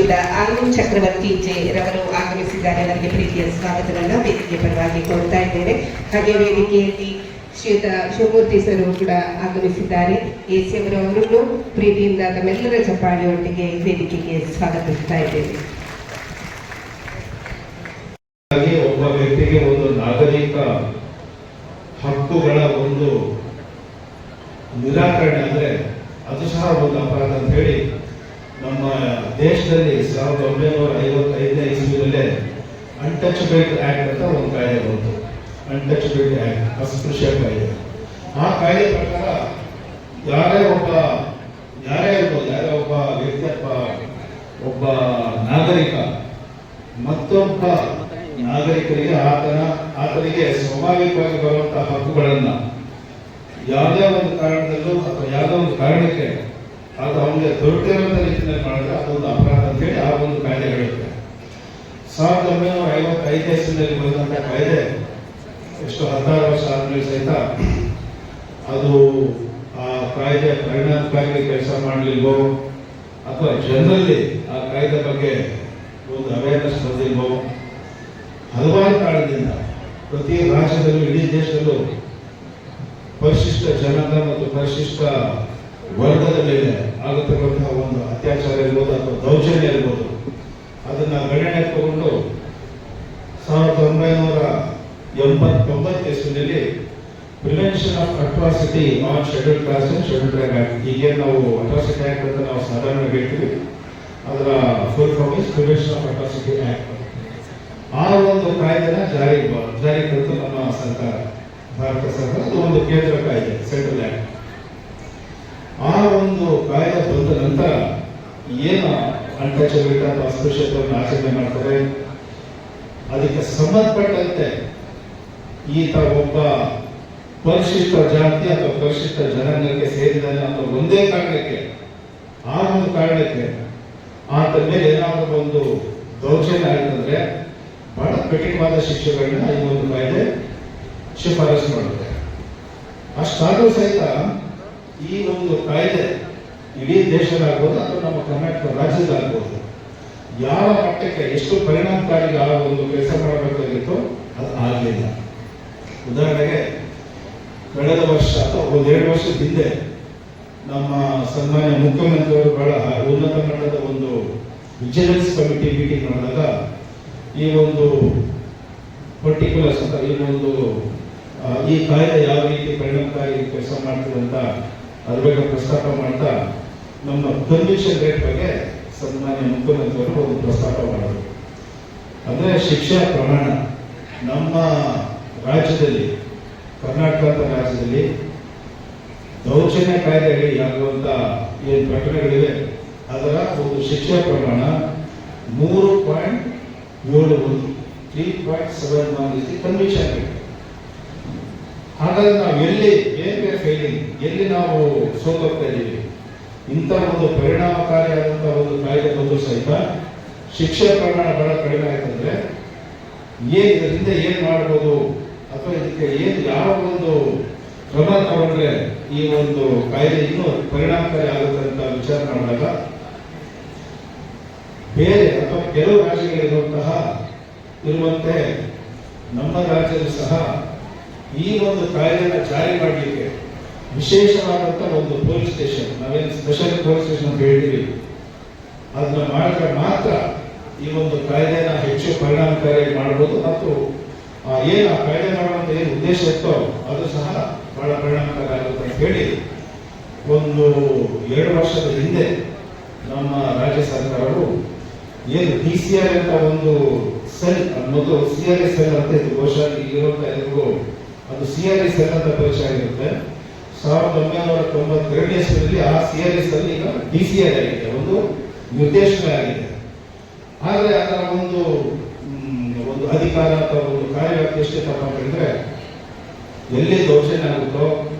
ಶ್ರೀಯುತ ಆನಂದ್ ಚಕ್ರವರ್ತಿ ಜೆ ರವರು ಆಗಮಿಸಿದ್ದಾರೆ. ಅವರಿಗೆ ಪ್ರೀತಿಯ ಸ್ವಾಗತವನ್ನು ವೇದಿಕೆ ಪರವಾಗಿ ಕೊಡ್ತಾ ಇದ್ದೇವೆ. ಹಾಗೆ ವೇದಿಕೆಯಲ್ಲಿ ಶ್ರೀಯುತ ಶಿವಮೂರ್ತಿ ಸರ್ ಕೂಡ ಆಗಮಿಸಿದ್ದಾರೆ. ಎಸಿ ಅವರವರನ್ನು ಪ್ರೀತಿಯಿಂದ ತಮ್ಮೆಲ್ಲರ ಚಪ್ಪಾಳೆಯೊಂದಿಗೆ ವೇದಿಕೆಗೆ ಸ್ವಾಗತಿಸ್ತಾ ಇದ್ದೇವೆ. ಒಬ್ಬ ವ್ಯಕ್ತಿಗೆ ಒಂದು ನಾಗರಿಕ ಹಕ್ಕುಗಳ ಒಂದು ನಿರಾಕರಣೆ ಅಂದ್ರೆ ಅದು ಸಹ ಒಂದು ಅಪರಾಧ ಅಂತ ಹೇಳಿ ನಮ್ಮ ದೇಶದಲ್ಲಿ 1955ನೇ ಇಸ್ವಿಯಲ್ಲೇ ಅನ್ಟಚಬಿಲಿಟಿ ಆಕ್ಟ್ ಅಂತ ಒಂದು ಕಾಯ್ದೆ ಬಂತು. ಅನ್ಟಚಬಿಲಿಟಿ ಆಕ್ಟ್, ಅಸ್ಪೃಶ್ಯ ಕಾಯ್ದೆ. ಆ ಕಾಯ್ದೆ ಪ್ರಕಾರ ಯಾರೇ ಒಬ್ಬ ವ್ಯಕ್ತಿ ಒಬ್ಬ ನಾಗರಿಕ ಮತ್ತೊಬ್ಬ ನಾಗರಿಕರಿಗೆ ಆತನಿಗೆ ಸ್ವಾಭಾವಿಕವಾಗಿ ಬರುವಂತಹ ಹಕ್ಕುಗಳನ್ನ ಯಾವುದೇ ಒಂದು ಕಾರಣದಲ್ಲೂ ಅಥವಾ ಯಾವುದೋ ಒಂದು ಕಾರಣಕ್ಕೆ ಅದು ಅವನಿಗೆ ದೊರಕಿರುವಂತ ರೀತಿಯಲ್ಲಿ ಮಾಡಿದ್ರೆ ಅದೊಂದು ಅಪರಾಧ ಅಂತ ಹೇಳಿ ಆ ಒಂದು ಕಾಯ್ದೆ ಹೇಳುತ್ತೆ. 1955 ಇಸ್ವಿಯಲ್ಲಿ ಬಂದಂತಹ ಕಾಯ್ದೆ ಎಷ್ಟು 16 ವರ್ಷ ಆದ್ಮೇಲೆ ಸಹಿತ ಅದು ಆ ಕಾಯ್ದೆ ಪರಿಣಾಮಕಾರಿ ಕೆಲಸ ಮಾಡಲಿಲ್ವೋ ಅಥವಾ ಜನರಲ್ಲಿ ಆ ಕಾಯ್ದೆ ಬಗ್ಗೆ ಒಂದು ಅವೇರ್ನೆಸ್ ಬಂದಿಲ್ವೋ ಹಲವಾರು ಕಾರಣದಿಂದ ಪ್ರತಿ ರಾಜ್ಯದಲ್ಲೂ ಇಡೀ ದೇಶದಲ್ಲೂ ಪರಿಶಿಷ್ಟ ಜನಾಂಗ ಮತ್ತು ಪರಿಶಿಷ್ಟ ವರ್ಗದ ಮೇಲೆ ಆಗತಕ್ಕಂತಹ ಒಂದು ಅತ್ಯಾಚಾರ ಇರ್ಬೋದು ಅಥವಾ ದೌರ್ಜನ್ಯ ಇರ್ಬೋದು ಅದನ್ನ ಗಣನೆ ತಗೊಂಡು 1989 ಇಸ್ವಿನಲ್ಲಿ prevention of atrocity on schedule caste and schedule tribe act, ಹೀಗೆ ನಾವು ಅಟ್ರಾಸಿಟಿ ಆಕ್ಟ್ ಅಂತ ನಾವು ಸಾಧಾರಣವಾಗಿ ಹೇಳ್ತೀವಿ, ಅದರ full form is prevention of atrocity act. ಆ ಒಂದು ಕಾಯ್ದೆನ ಜಾರಿ ತಂತು ನಮ್ಮ ಸರ್ಕಾರ, ಭಾರತ ಸರ್ಕಾರ. ಅದು ಒಂದು ಕೇಂದ್ರ ಕಾಯ್ದೆ, ಸೆಂಟ್ರಲ್ ಆಕ್ಟ್. ಆ ಒಂದು ಕಾಯ್ದೆ ಬಂದ ನಂತರ ಏನು ಅನ್ಟಚಬಿಲಿಟಿ ಅಥವಾ ಅಸ್ಪೃಶ್ಯತೆಯನ್ನು ಆಚರಣೆ ಮಾಡ್ತಾರೆ, ಅದಕ್ಕೆ ಸಂಬಂಧಪಟ್ಟಂತೆ ಈತ ಒಬ್ಬ ಪರಿಶಿಷ್ಟ ಜಾತಿ ಅಥವಾ ಪರಿಶಿಷ್ಟ ಜನಾಂಗಕ್ಕೆ ಸೇರಿದಾನೆ ಅನ್ನೋ ಒಂದೇ ಕಾರಣಕ್ಕೆ, ಆ ಒಂದು ಕಾರಣಕ್ಕೆ ಆತ ಮೇಲೆ ಏನಾದರೂ ಒಂದು ದೌರ್ಜನ್ಯ ಆಯ್ತಂದ್ರೆ ಬಹಳ ಕಠಿಣವಾದ ಶಿಕ್ಷೆಗಳನ್ನ ಈ ಒಂದು ಕಾಯ್ದೆ ಶಿಫಾರಸು ಮಾಡುತ್ತೆ. ಅಷ್ಟಾದರೂ ಸಹಿತ ಈ ಒಂದು ಕಾಯ್ದೆ ಇಡೀ ದೇಶದಾಗ್ಬೋದು ಅಥವಾ ನಮ್ಮ ಕರ್ನಾಟಕ ರಾಜ್ಯದಾಗ್ಬೋದು ಯಾವ ಮಟ್ಟಕ್ಕೆ ಎಷ್ಟು ಪರಿಣಾಮಕಾರಿ ಆ ಒಂದು ಕೆಲಸ ಮಾಡಬೇಕಾಗಿತ್ತು ಅದು ಆಗಲಿಲ್ಲ. ಉದಾಹರಣೆಗೆ ಕಳೆದ ವರ್ಷ ಅಥವಾ 1-2 ವರ್ಷದ ಹಿಂದೆ ನಮ್ಮ ಸನ್ಮಾನ್ಯ ಮುಖ್ಯಮಂತ್ರಿಯವರು ಬಹಳ ಉನ್ನತ ಮಟ್ಟದ ಒಂದು ವಿಜಿಲೆನ್ಸ್ ಕಮಿಟಿ ಮೀಟಿಂಗ್ ಮಾಡಿದಾಗ ಈ ಒಂದು ಪರ್ಟಿಕ್ಯುಲರ್ಸ್ ಅಂತ ಈ ಕಾಯ್ದೆ ಯಾವ ರೀತಿ ಪರಿಣಾಮಕಾರಿ ಕೆಲಸ ಮಾಡ್ತದೆ ಅಂತ ಅದ್ರ ಬಗ್ಗೆ ಪ್ರಸ್ತಾಪ ಮಾಡ್ತಾ ನಮ್ಮ ಕನ್ವಿಕ್ಷನ್ ರೇಟ್ ಬಗ್ಗೆ ಸನ್ಮಾನ್ಯ ಮುಖ್ಯಮಂತ್ರಿಯವರು ಒಂದು ಪ್ರಸ್ತಾಪ ಮಾಡಿದ್ರು. ಅಂದ್ರೆ ಶಿಕ್ಷಾ ಪ್ರಮಾಣ ನಮ್ಮ ರಾಜ್ಯದಲ್ಲಿ, ಕರ್ನಾಟಕ ರಾಜ್ಯದಲ್ಲಿ ದೌರ್ಜನ್ಯ ಕಾಯ್ದೆಯಲ್ಲಿ ಆಗುವಂತ ಏನು ಪ್ರಕರಣಗಳಿವೆ ಅದರ ಒಂದು ಶಿಕ್ಷಾ ಪ್ರಮಾಣ 3.71 3.71 is the conviction rate. ಹಾಗಾದ್ರೆ ನಾವು ಎಲ್ಲಿ ನಾವು ಸೋತೋಗ್ತಾ ಇದ್ದೀವಿ? ಇಂಥ ಒಂದು ಪರಿಣಾಮಕಾರಿಯಾದಂತಹ ಒಂದು ಕಾಯ್ದೆ ಬಂದು ಸಹಿತ ಶಿಕ್ಷೆ ಪ್ರಮಾಣ ಬಹಳ ಕಡಿಮೆ ಆಯ್ತಂದ್ರೆ ಇದರಿಂದ ಏನ್ ಮಾಡ್ಬೋದು ಅಥವಾ ಇದಕ್ಕೆ ಯಾವ ಒಂದು ಕ್ರಮ ತಗೊಂಡ್ರೆ ಈ ಒಂದು ಕಾಯ್ದೆ ಇನ್ನೂ ಪರಿಣಾಮಕಾರಿ ಆಗುತ್ತೆ ಅಂತ ವಿಚಾರ ಮಾಡಿದಾಗ ಬೇರೆ ಅಥವಾ ಕೆಲವು ರಾಜ್ಯಗಳಿರುವಂತೆ ನಮ್ಮ ರಾಜ್ಯದಲ್ಲೂ ಸಹ ಈ ಒಂದು ಕಾಯ್ದೆಯನ್ನು ಜಾರಿ ಮಾಡಲಿಕ್ಕೆ ವಿಶೇಷವಾದಂತಹ ಒಂದು ಪೊಲೀಸ್ ಸ್ಟೇಷನ್, ನಾವೇನು ಸ್ಪೆಷಲ್ ಪೊಲೀಸ್ ಸ್ಟೇಷನ್ ಅಂತ ಹೇಳ್ತೀವಿ, ಅದನ್ನ ಮಾಡಿದ್ರೆ ಮಾತ್ರ ಈ ಒಂದು ಕಾಯ್ದೆನ ಹೆಚ್ಚು ಪರಿಣಾಮಕಾರಿಯಾಗಿ ಮಾಡಬಹುದು ಮತ್ತು ಏನು ಆ ಕಾಯ್ದೆ ಮಾಡುವಂತ ಏನು ಉದ್ದೇಶ ಇತ್ತೋ ಅದು ಸಹ ಬಹಳ ಪರಿಣಾಮಕಾರಿ ಆಗುತ್ತೆ ಅಂತ ಹೇಳಿ 1-2 ವರ್ಷದ ಹಿಂದೆ ನಮ್ಮ ರಾಜ್ಯ ಸರ್ಕಾರವು ಏನು DCR ಅಂತ ಒಂದು ಸೆಲ್, ಮೊದಲು CRA ಸೆಲ್ ಅಂತ ಇತ್ತು, ಬಹುಶಃ ಇರುವಂತ ಎಲ್ರಿಗೂ ಅದು CRA ಸೆಲ್ ಅಂತ ಪರಿಚಯ ಆಗಿರುತ್ತೆ. 1992 ಇಸ್ವಿಯಲ್ಲಿ ಆ CRA ಸೆಲ್ ಈಗ DCR ಆಗಿದೆ, ಒಂದು ನಿರ್ದೇಶನ ಆಗಿದೆ. ಆದರೆ ಅದರ ಒಂದು ಅಧಿಕಾರ ಅಥವಾ ಒಂದು ಕಾರ್ಯವ್ಯಾಪ್ತಿ ಎಷ್ಟಿತ್ತಪ್ಪ ಅಂತಂದ್ರೆ ಎಲ್ಲಿ ದೌರ್ಜನ್ಯ ಆಗುತ್ತೋ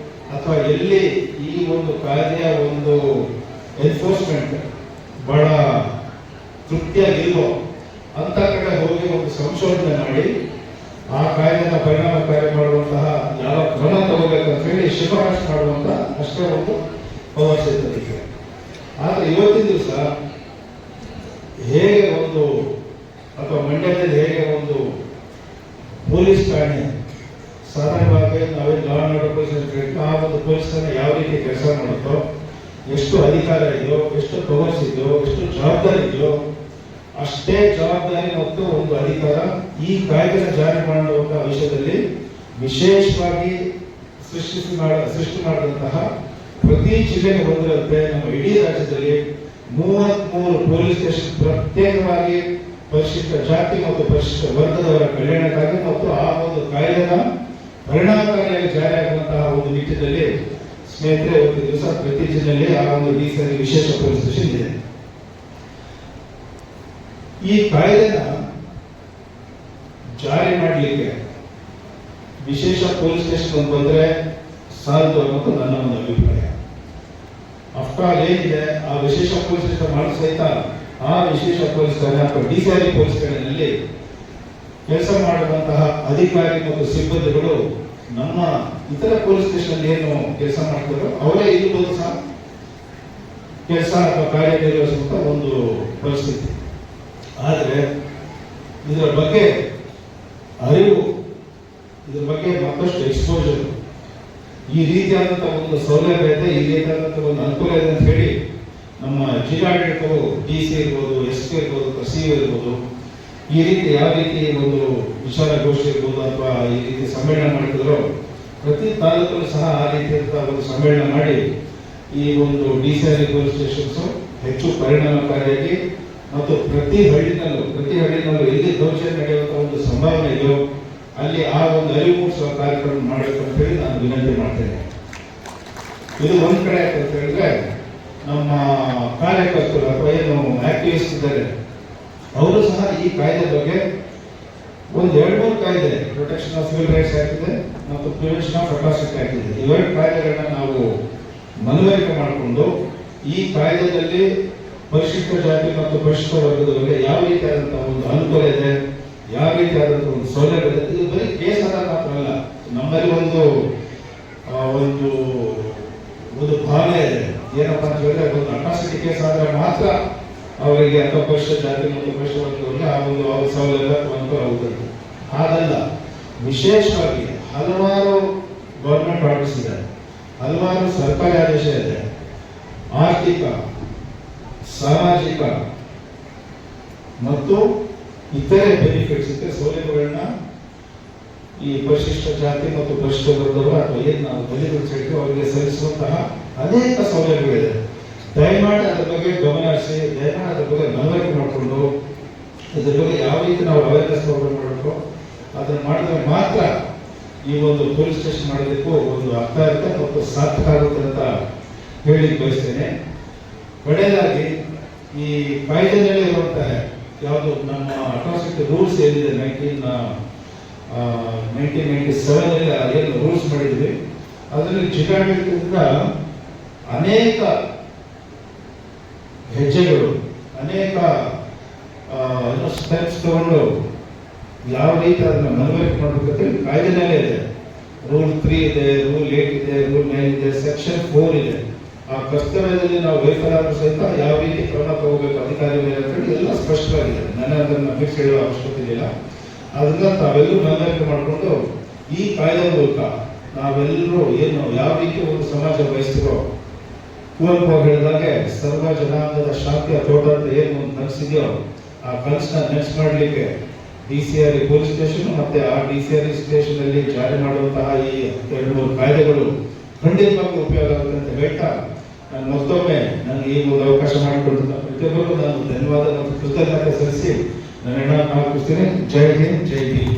ಅಥವಾ ಎಲ್ಲಿ ಈ ಒಂದು ಕಾಯ್ದೆಯ ಒಂದು ಎನ್ಫೋರ್ಸ್ಮೆಂಟ್ ಬಹಳ ತೃಪ್ತಿಯಾಗಿಲ್ವೋ ಅಂತ ಕಡೆ ಹೋಗಿ ಒಂದು ಸಂಶೋಧನೆ ಮಾಡಿ ಆ ಕಾಯ್ದೆನ ಪರಿಣಾಮಕಾರಿ ಮಾಡುವಂತಹ ಯಾವ ಕ್ರಮ ತಗೋಬೇಕಂತ ಹೇಳಿ ಶಿಫಾರಸು ಮಾಡುವಂತ ಅಷ್ಟೇ ಒಂದು ಅವಶ್ಯಕತೆ ಇದೆ. ಆದ್ರೆ ಇವತ್ತಿನ ದಿವಸ ಹೇಗೆ ಒಂದು ಅಥವಾ ಮಂಡ್ಯದಲ್ಲಿ ಹೇಗೆ ಒಂದು ಪೊಲೀಸ್ ಠಾಣೆ ಸಾಧಾರಣವಾಗಿ ನಾವೇ ಲಾ ಅಂಡ್ ಆರ್ಡರ್ ಪೊಲೀಸ್ ಅಂತ ಹೇಳ್ತೀವಿ, ಆ ಒಂದು ಪೊಲೀಸ್ ಠಾಣೆ ಯಾವ ರೀತಿ ಕೆಲಸ ಮಾಡುತ್ತೋ, ಎಷ್ಟು ಅಧಿಕಾರ ಇದೆಯೋ, ಎಷ್ಟು ಪವರ್ಸ್ ಇದೆಯೋ, ಎಷ್ಟು ಜವಾಬ್ದಾರಿ ಇದೆಯೋ, ಅಷ್ಟೇ ಜವಾಬ್ದಾರಿ ಮತ್ತು ಒಂದು ಅಧಿಕಾರ ಈ ಕಾಯ್ದೆನ ಜಾರಿ ಮಾಡುವಂತಹ ವಿಷಯದಲ್ಲಿ ವಿಶೇಷವಾಗಿ ಸೃಷ್ಟಿ ಮಾಡಿದಂತಹ ಪ್ರತಿ ಜಿಲ್ಲೆಗೆ ಬಂದಿರಂತೆ ನಮ್ಮ ಇಡೀ ರಾಜ್ಯದಲ್ಲಿ 33 ಪೊಲೀಸ್ ಸ್ಟೇಷನ್ ಪ್ರತ್ಯೇಕವಾಗಿ ಪರಿಶಿಷ್ಟ ಜಾತಿ ಮತ್ತು ಪರಿಶಿಷ್ಟ ವರ್ಗದವರ ಕಲ್ಯಾಣಕ್ಕಾಗಿ ಮತ್ತು ಆ ಒಂದು ಕಾಯ್ದೆನ ಪರಿಣಾಮಕಾರಿಯಾಗಿ ಜಾರಿಯಾಗುವಂತಹ ಒಂದು ನಿಟ್ಟಿನಲ್ಲಿ ಸ್ನೇಹಿತರೆ ಒಂದು ದಿವಸ ಪ್ರತಿ ಜಿಲ್ಲೆಯಲ್ಲಿ ಆ ಒಂದು ಡಿಸಿಆರ್ ವಿಶೇಷ ಪೊಲೀಸ್ ಸ್ಟೇಷನ್ ಇದೆ. ಈ ಕಾಯ್ದೆನ ಜಾರಿ ಮಾಡಲಿಕ್ಕೆ ವಿಶೇಷ ಪೊಲೀಸ್ ಸ್ಟೇಷನ್ ಬಂದ್ರೆ ಸಾಲದು ಅನ್ನೋದು ನನ್ನ ಒಂದು ಅಭಿಪ್ರಾಯ. ಆಫ್ಟರ್ ಏನಿದೆ ಆ ವಿಶೇಷ ಪೊಲೀಸ್ ಸ್ಟೇಷನ್ ಮಾಡಲು ಸಹಿತ ಆ ವಿಶೇಷ ಪೊಲೀಸ್ ಠಾಣೆ ಅಥವಾ ಡಿಸಿಆರ್ ಪೊಲೀಸ್ ಠಾಣೆಯಲ್ಲಿ ಕೆಲಸ ಮಾಡುವಂತಹ ಅಧಿಕಾರಿ ಮತ್ತು ಸಿಬ್ಬಂದಿಗಳು ನಮ್ಮ ಇತರ ಪೊಲೀಸ್ ಸ್ಟೇಷನ್ ಏನು ಕೆಲಸ ಮಾಡ್ತಾರೋ ಅವರೇ ಇಲ್ಲಬಹುದು ಸಹ ಕೆಲಸ ಅಥವಾ ಕಾರ್ಯನಿರ್ವಹಿಸುವಂತ ಒಂದು ಪರಿಸ್ಥಿತಿ. ಆದರೆ ಇದರ ಬಗ್ಗೆ ಅರಿವು, ಇದರ ಬಗ್ಗೆ ಮತ್ತಷ್ಟು ಎಕ್ಸ್ಪೋಜರ್, ಈ ರೀತಿಯಾದಂತಹ ಒಂದು ಸೌಲಭ್ಯ ಇದೆ, ಈ ರೀತಿಯಾದಂತಹ ಒಂದು ಅನುಕೂಲ ಇದೆ ಅಂತ ಹೇಳಿ ನಮ್ಮ ಜಿಲ್ಲಾಡಳಿತವು ಡಿಸಿ ಇರ್ಬೋದು, ಎಸ್ ಪಿ ಇರ್ಬೋದು, ಸಿ ಇರ್ಬೋದು, ಈ ರೀತಿ ಯಾವ ರೀತಿ ಒಂದು ವಿಚಾರಗೋಷ್ಠಿ ಇರ್ಬೋದು ಅಥವಾ ಈ ರೀತಿ ಸಮ್ಮೇಳನ ಮಾಡಿದ್ರು, ಪ್ರತಿ ತಾಲೂಕಲ್ಲೂ ಸಹ ಆ ರೀತಿಯಾದಂತಹ ಒಂದು ಸಮ್ಮೇಳನ ಮಾಡಿ ಈ ಒಂದು ಡಿಸಿಆರ್ ಪೊಲೀಸ್ ಸ್ಟೇಷನ್ಸ್ ಹೆಚ್ಚು ಪರಿಣಾಮಕಾರಿಯಾಗಿ ಮತ್ತು ಪ್ರತಿ ಹಳ್ಳಿನಲ್ಲೂ ಎಲ್ಲಿ ದೌರ್ಜನ್ಯ ನಡೆಯುವಂತಹ ಒಂದು ಸಂಭಾವನೆ ಇದೆಯೋ ಅಲ್ಲಿ ಆ ಒಂದು ಅರಿವು ಮೂಡಿಸುವ ಕಾರ್ಯಕ್ರಮ ಮಾಡಬೇಕು ಅಂತ ಹೇಳಿ ನಾನು ವಿನಂತಿ ಮಾಡ್ತೇನೆ. ಇದು ಒಂದ್ ಕಡೆ ಅಂತ ಹೇಳಿದ್ರೆ ನಮ್ಮ ಕಾರ್ಯಕರ್ತರು ಅಥವಾ ಏನು ಆಕ್ಟಿವಿಸ್ಟ್ ಇದ್ದಾರೆ ಅವರು ಸಹ ಈ ಕಾಯ್ದೆ ಬಗ್ಗೆ ಒಂದು 2-3 ಕಾಯ್ದೆ, protection of civil rights act ಇದೆ ಮತ್ತು ಪ್ರಿವೆನ್ಷನ್ ಆಫ್ ಅಟ್ರಾಸಿಟಿ ಆಕ್ಟ್ ಇದೆ, ಇವೆರಡು ಕಾಯ್ದೆಗಳನ್ನ ನಾವು ಮನವರಿಕೆ ಮಾಡಿಕೊಂಡು ಈ ಕಾಯ್ದೆಯಲ್ಲಿ ಪರಿಶಿಷ್ಟ ಜಾತಿ ಮತ್ತು ಪರಿಶಿಷ್ಟ ವರ್ಗದವರಿಗೆ ಯಾವ ರೀತಿಯಾದಂತಹ ಒಂದು ಅನುಕೂಲ ಇದೆ, ಯಾವ ರೀತಿಯಾದಂತಹ ಒಂದು ಸೌಲಭ್ಯ ಇದೆ. ಇದು ಬರೀ ಕೇಸ್ ಆದಾಗ ಮಾತ್ರ ಅಲ್ಲ, ನಮ್ಮಲ್ಲಿ ಒಂದು ಒಂದು ಭಾವನೆ ಇದೆ, ಏನಪ್ಪಾ ಅಂತ ಹೇಳಿದ್ರೆ ಒಂದು ಅಟ್ರಾಸಿಟಿ ಕೇಸ್ ಆದ್ರೆ ಮಾತ್ರ ಅವರಿಗೆ ಅಥವಾ ಪರಿಶಿಷ್ಟ ಜಾತಿ ಮತ್ತು ಪರಿಶಿಷ್ಟ ವರ್ಗದವರಿಗೆ ಆ ಒಂದು ಸೌಲಭ್ಯ ಅನುಕೂಲ ಆಗುತ್ತದೆ. ಹಾಗಲ್ಲ, ವಿಶೇಷವಾಗಿ ಹಲವಾರು ಗವರ್ಮೆಂಟ್ ಆರ್ಡರ್ಸ್ ಇದೆ, ಹಲವಾರು ಸರ್ಕಾರಿ ಆದೇಶ ಇದೆ, ಆರ್ಥಿಕ, ಸಾಮಾಜಿಕ ಮತ್ತು ಇತರೆ ಬೆನಿಫಿಟ್ಸ್, ಇತರೆ ಸೌಲಭ್ಯಗಳನ್ನ ಈ ಪರಿಶಿಷ್ಟ ಜಾತಿ ಮತ್ತು ಪರಿಶಿಷ್ಟ ವರ್ಗದವರು ಅಥವಾ ಏನು ನಾವು ದಲಿತರು ಹೇಳ್ತೀವಿ ಅವರಿಗೆ ಸಲ್ಲಿಸುವಂತಹ ಅನೇಕ ಸೌಲಭ್ಯಗಳಿದೆ. ದಯಮಾಡಿ ಅದರ ಬಗ್ಗೆ ಗಮನ ಹರಿಸಿ, ದಯಮಾಡಿ ಅದರ ಬಗ್ಗೆ ಮನವರಿಕೆ ಮಾಡಿಕೊಂಡು ಇದರ ಬಗ್ಗೆ ಯಾವ ರೀತಿ ನಾವು ಅವೇರ್ನೆಸ್ ಪ್ರೋಗ್ರಾಮ್ ಮಾಡಬೇಕು ಅದನ್ನು ಮಾಡಿದ್ರೆ ಮಾತ್ರ ಈ ಒಂದು ಪೊಲೀಸ್ ಸ್ಟೇಷನ್ ಮಾಡೋದಕ್ಕೂ ಒಂದು ಅರ್ಥ ಇರುತ್ತೆ ಮತ್ತು ಸಾರ್ಥಕ ಆಗುತ್ತೆ ಅಂತ ಹೇಳಿ ಬಯಸ್ತೇನೆ. ಒಳ್ಳೆಯದಾಗಿ ಈ ಕಾಯ್ದೆನಲ್ಲಿ ಇರುವಂತಹ ಯಾವುದು ನಮ್ಮ ಅಟ್ರಾಸಿಟಿ ರೂಲ್ಸ್ ಏನಿದೆ 1997 ಏನು ರೂಲ್ಸ್ ಮಾಡಿದ್ವಿ ಅದರಲ್ಲಿ ಜಿಲ್ಲಾಡಳಿತದಿಂದ ಅನೇಕ ಹೆಜ್ಜೆಗಳು, ಅನೇಕ ಸ್ಟೆಪ್ಸ್ ತಗೊಂಡು ಯಾವ ರೀತಿ ಅದನ್ನ ಮನವರಿಕೆ ಮಾಡಬೇಕಂತ ಕಾಯ್ದೆನಲ್ಲೇ ಇದೆ. ರೂಲ್ 3 ಇದೆ, ರೂಲ್ 8 ಇದೆ, ರೂಲ್ 9 ಇದೆ, ಸೆಕ್ಷನ್ 4 ಇದೆ. ಆ ಕರ್ತವ್ಯದಲ್ಲಿ ನಾವು ವೈಫಲ್ಯಾದರೂ ಸಹಿತ ಯಾವ ರೀತಿ ಕ್ರಮ ತಗೋಬೇಕು ಅಧಿಕಾರಿ ಮೇಲೆ ಅಂತ ಹೇಳಿ ಎಲ್ಲ ಸ್ಪಷ್ಟವಾಗಿದೆ. ನನ್ನ ಅದನ್ನು ಫಿಕ್ಸ್ ಹೇಳುವ ಅವಶ್ಯಕತೆ ಇಲ್ಲ. ಅದನ್ನ ತಾವೆಲ್ಲರೂ ಮನವರಿಕೆ ಮಾಡಿಕೊಂಡು ಈ ಕಾಯ್ದೆ ಮೂಲಕ ನಾವೆಲ್ಲರೂ ಏನು ಯಾವ ರೀತಿ ಒಂದು ಸಮಾಜ ಬಯಸ್ತಿರೋ, ಕುವೆಂಪು ಹೇಳಿದಾಗೆ ಸರ್ವ ಜನಾಂಗದ ಶಾಂತಿಯ ತೋಟ ಅಂತ ಏನು ಒಂದು ಕನಸಿದೆಯೋ ಆ ಕನಸನ್ನ ನೆಕ್ಸ್ಟ್ ಮಾಡಲಿಕ್ಕೆ ಡಿಸಿಆರ್ ಪೊಲೀಸ್ ಸ್ಟೇಷನ್ ಮತ್ತೆ ಆ ಡಿಸಿಆರ್ ಸ್ಟೇಷನ್ ಅಲ್ಲಿ ಜಾರಿ ಮಾಡುವಂತಹ ಈ 2-3 ಕಾಯ್ದೆಗಳು ಖಂಡಿತವಾಗಿ ಉಪಯೋಗ ಆಗುತ್ತೆ ಅಂತ ಹೇಳ್ತಾ ನಾನು ಮತ್ತೊಮ್ಮೆ ನನಗೆ ಈ ಒಂದು ಅವಕಾಶ ಮಾಡಿಕೊಟ್ಟಿದ್ದ ಪ್ರತಿಯೊಬ್ಬರಿಗೂ ನಾನು ಧನ್ಯವಾದ ಮತ್ತು ಕೃತಜ್ಞತೆ ಸಲ್ಲಿಸಿ ನನ್ನ ಹೆಣ್ಣನ್ನು ಹಾಕಿಸ್ತೀನಿ. ಜೈ ಹಿಂದ್, ಜೈ ಭೀಮ್.